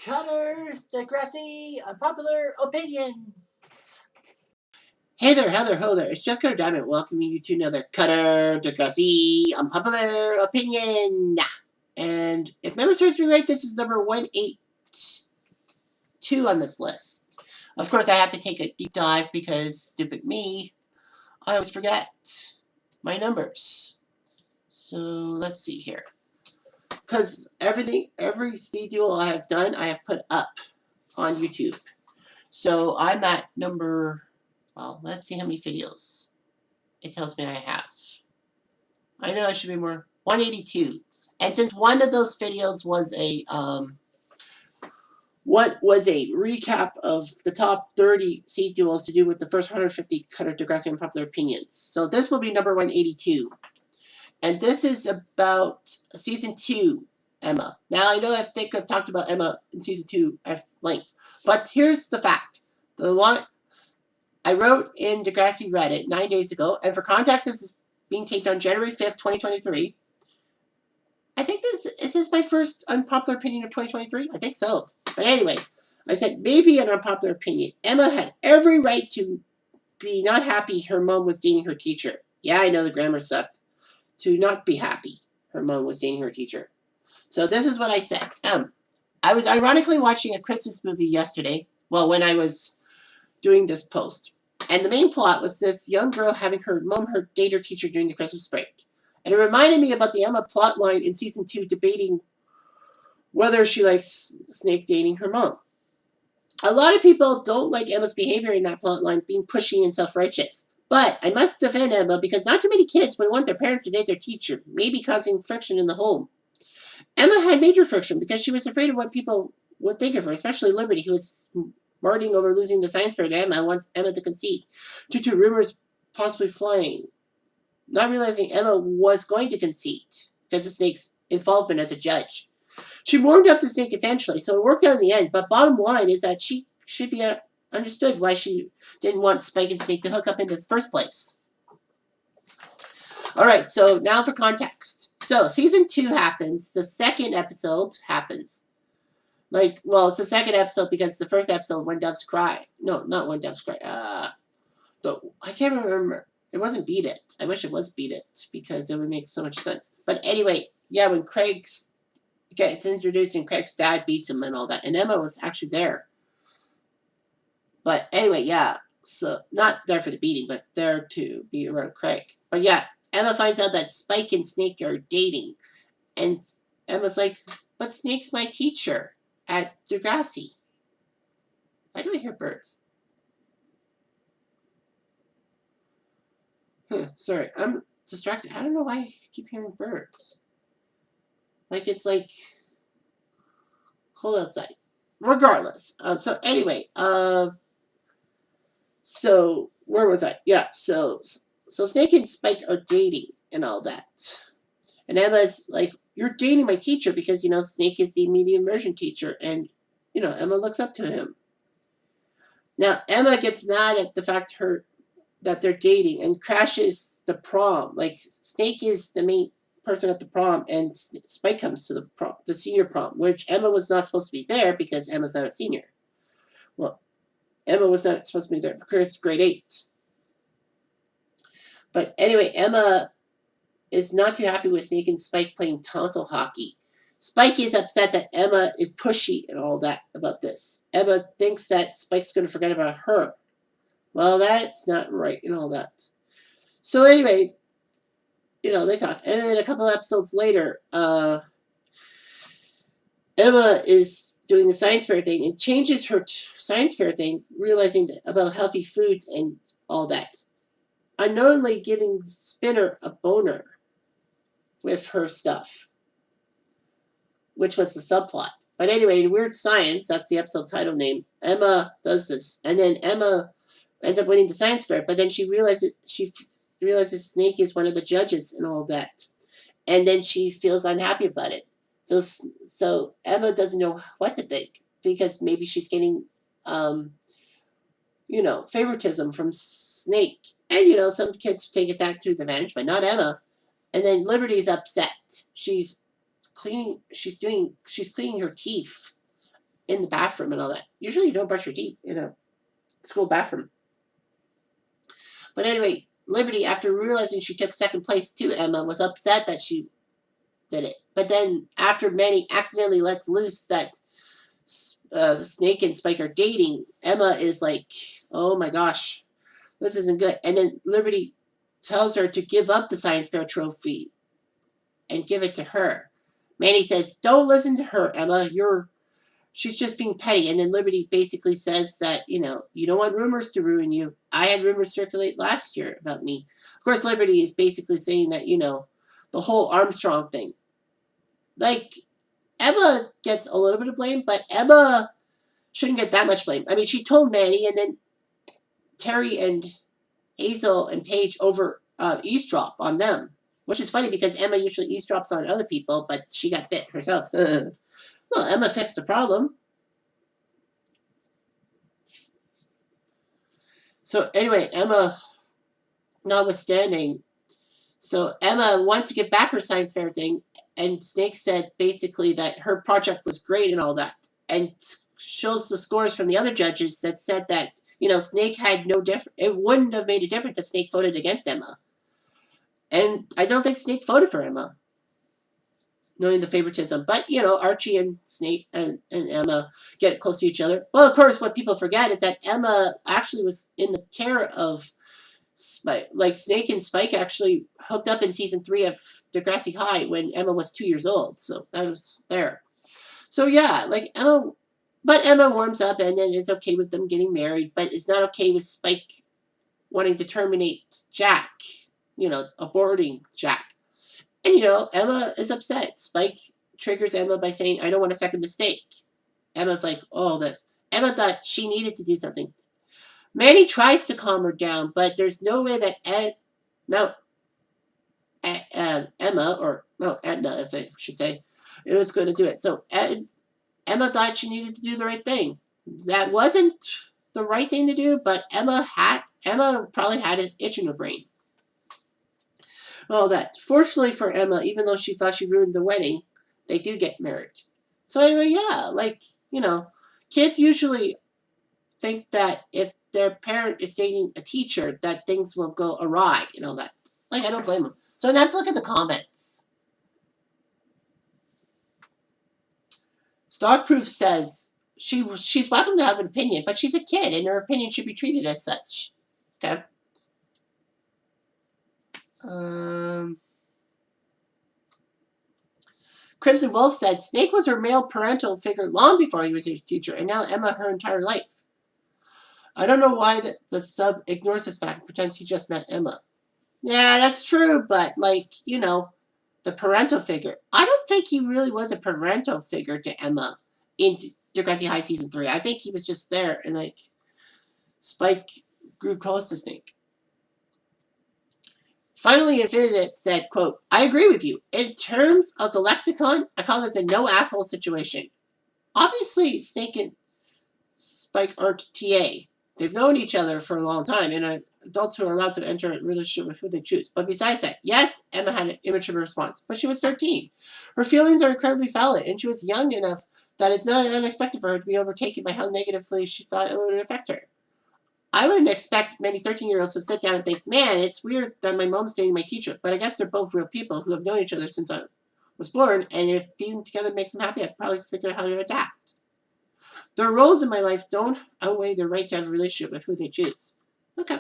Cutters, Degrassi, Unpopular Opinions. Hey there, Heather, ho there. It's Jeff Cutter Diamond welcoming you to another Cutter, Degrassi, Unpopular Opinion. And if memory serves me right, this is number 182 on this list. Of course, I have to take a deep dive because, stupid me, I always forget my numbers. So let's see here. Because every CDUO I have done, I have put up on YouTube. So I'm at number, well, let's see how many videos it tells me I have. I know I should be more, 182. And since one of those videos was a, what was a recap of the top 30 seed duels to do with the first 150 Cutter Degrassi and Popular Opinions. So this will be number 182. And this is about season 2, Emma. Now I know I think I've talked about Emma in season 2 at length. But here's the fact. The one I wrote in Degrassi Reddit 9 days ago, and for context, this is being taped on January 5th, 2023. I think this is my first unpopular opinion of 2023. I think so. But anyway, I said maybe an unpopular opinion. Emma had every right to be not happy her mom was dating her teacher. Yeah, I know the grammar sucked. To not be happy her mom was dating her teacher. So this is what I said. I was ironically watching a Christmas movie yesterday. Well, when I was doing this post. And the main plot was this young girl having her mom date her teacher during the Christmas break. And it reminded me about the Emma plot line in season 2 debating whether she likes Snake dating her mom. A lot of people don't like Emma's behavior in that plot line, being pushy and self-righteous. But I must defend Emma because not too many kids would want their parents to date their teacher, maybe causing friction in the home. Emma had major friction because she was afraid of what people would think of her, especially Liberty, who was martyring over losing the science fair to Emma and wants Emma to concede, due to rumors possibly flying. Not realizing Emma was going to concede because of Snake's involvement as a judge. She warmed up to Snake eventually, so it worked out in the end, but bottom line is that she should be understood why she didn't want Spike and Snake to hook up in the first place. Alright, so now for context. So, season 2 happens, the second episode happens. It's the second episode because the first episode, When Doves Cry. No, not When Doves Cry. I can't remember. It wasn't Beat It. I wish it was Beat It because it would make so much sense. But anyway, yeah, when Craig gets introduced and Craig's dad beats him and all that. And Emma was actually there. But anyway, yeah. So, not there for the beating, but there to be around Craig. But yeah, Emma finds out that Spike and Snake are dating. And Emma's like, but Snake's my teacher at Degrassi. Why do I hear birds? Sorry, I'm distracted. I don't know why I keep hearing birds. It's cold outside. Regardless. So anyway, so where was I? Yeah, so Snake and Spike are dating and all that. And Emma's like, you're dating my teacher because, Snake is the media immersion teacher. And, Emma looks up to him. Now, Emma gets mad at the fact that they're dating and crashes the prom. Snake is the main person at the prom, and Spike comes to the senior prom, which Emma was not supposed to be there because Emma's not a senior. Well, Emma was not supposed to be there because grade 8. But anyway, Emma is not too happy with Snake and Spike playing tonsil hockey. Spike is upset that Emma is pushy and all that about this. Emma thinks that Spike's going to forget about her. Well, that's not right and all that. So anyway, they talk. And then a couple episodes later, Emma is doing the science fair thing and changes her science fair thing, realizing about healthy foods and all that. Unknowingly giving Spinner a boner with her stuff, which was the subplot. But anyway, in Weird Science, that's the episode title name, Emma does this. And then Emma ends up winning the science fair, but then she realizes Snake is one of the judges and all that. And then she feels unhappy about it. So Emma doesn't know what to think because maybe she's getting, favoritism from Snake. And, some kids take it back to the advantage, but not Emma. And then Liberty's upset. She's cleaning her teeth in the bathroom and all that. Usually you don't brush your teeth in a school bathroom. But anyway, Liberty, after realizing she took second place to Emma, was upset that she did it. But then, after Manny accidentally lets loose that Snake and Spike are dating, Emma is like, oh my gosh, this isn't good. And then Liberty tells her to give up the science fair trophy and give it to her. Manny says, don't listen to her, Emma. She's just being petty. And then Liberty basically says that, you don't want rumors to ruin you. I had rumors circulate last year about me. Of course, Liberty is basically saying that, the whole Armstrong thing. Like, Emma gets a little bit of blame, but Emma shouldn't get that much blame. I mean, she told Manny, and then Terry and Hazel and Paige eavesdrop on them, which is funny because Emma usually eavesdrops on other people, but she got bit herself. Well, Emma fixed the problem. So anyway, Emma, notwithstanding, so Emma wants to get back her science fair thing, and Snake said basically that her project was great and all that, and shows the scores from the other judges that said that Snake had no difference. It wouldn't have made a difference if Snake voted against Emma, and I don't think Snake voted for Emma, knowing the favoritism. But Archie and Snake and Emma get close to each other. Well, of course, what people forget is that Emma actually was in the care of Spike. Like Snake and Spike actually hooked up in season 3 of Degrassi High when Emma was 2 years old. So that was there. So yeah, like Emma, but Emma warms up and then it's okay with them getting married, but it's not okay with Spike wanting to terminate Jack, aborting Jack. And Emma is upset. Spike triggers Emma by saying, I don't want a second mistake. Emma's like, oh, this. Emma thought she needed to do something. Manny tries to calm her down, but there's no way that Emma, or Edna, as I should say, it was going to do it. So Emma thought she needed to do the right thing. That wasn't the right thing to do, but Emma probably had an itch in her brain. All that. Fortunately for Emma, even though she thought she ruined the wedding, they do get married. So anyway, yeah, kids usually think that if their parent is dating a teacher, that things will go awry and all that. I don't blame them. So let's look at the comments. Stockproof says she's welcome to have an opinion, but she's a kid, and her opinion should be treated as such. Okay. Crimson Wolf said Snake was her male parental figure long before he was a teacher, and now Emma her entire life. I don't know why the sub ignores this fact and pretends he just met Emma. Yeah, that's true, but the parental figure. I don't think he really was a parental figure to Emma in Degrassi High Season 3. I think he was just there, and Spike grew close to Snake. Finally, Infinite said, quote, I agree with you. In terms of the lexicon, I call this a no-asshole situation. Obviously, Snake and Spike aren't TA. They've known each other for a long time, and are adults who are allowed to enter a relationship with who they choose. But besides that, yes, Emma had an immature response, but she was 13. Her feelings are incredibly valid, and she was young enough that it's not unexpected for her to be overtaken by how negatively she thought it would affect her. I wouldn't expect many 13-year-olds to sit down and think, man, it's weird that my mom's dating my teacher, but I guess they're both real people who have known each other since I was born, and if being together makes them happy, I'd probably figure out how to adapt. Their roles in my life don't outweigh their right to have a relationship with who they choose. Okay.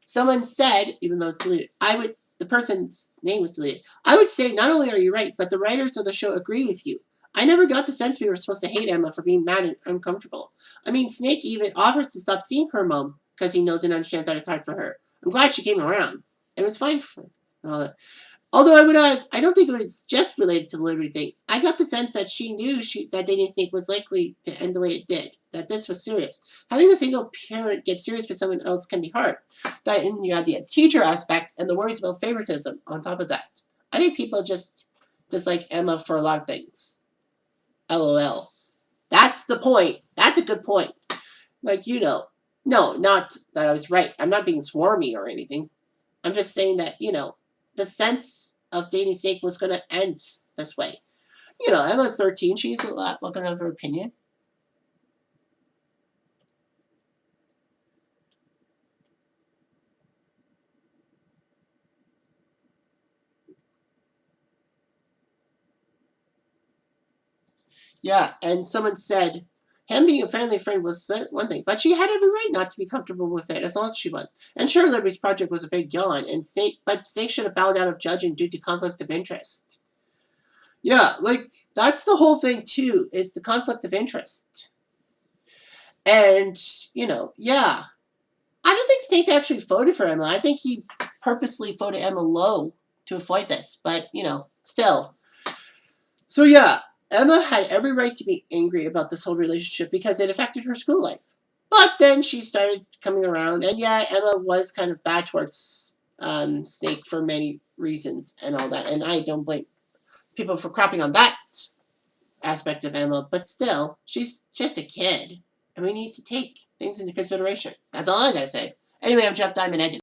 Someone said, even though it's deleted, the person's name was deleted, I would say not only are you right, but the writers of the show agree with you. I never got the sense we were supposed to hate Emma for being mad and uncomfortable. I mean, Snake even offers to stop seeing her mom because he knows and understands that it's hard for her. I'm glad she came around. It was fine for her and all that. Although I don't think it was just related to the Liberty thing. I got the sense that she knew that dating Snake was likely to end the way it did. That this was serious. Having a single parent get serious with someone else can be hard. And you add the teacher aspect and the worries about favoritism on top of that. I think people just dislike Emma for a lot of things. LOL. That's the point. That's a good point. No, not that I was right. I'm not being swarmy or anything. I'm just saying that, the sense of dating Snake was going to end this way. you know, Emma's 13. She's a lot welcome to have her opinion. Yeah, and someone said, him being a family friend was one thing, but she had every right not to be comfortable with it as long as she was. And sure, Liberty's project was a big yawn, but Snake should have bowed out of judging due to conflict of interest. Yeah, like, that's the whole thing, too, is the conflict of interest. And, you know, yeah. I don't think Snake actually voted for Emma. I think he purposely voted Emma low to avoid this, but, you know, still. So yeah, Emma had every right to be angry about this whole relationship because it affected her school life. But then she started coming around, and yeah, Emma was kind of bad towards Snake for many reasons and all that. And I don't blame people for crapping on that aspect of Emma, but still, she's just a kid, and we need to take things into consideration. That's all I gotta say. Anyway, I'm Jeff Diamond.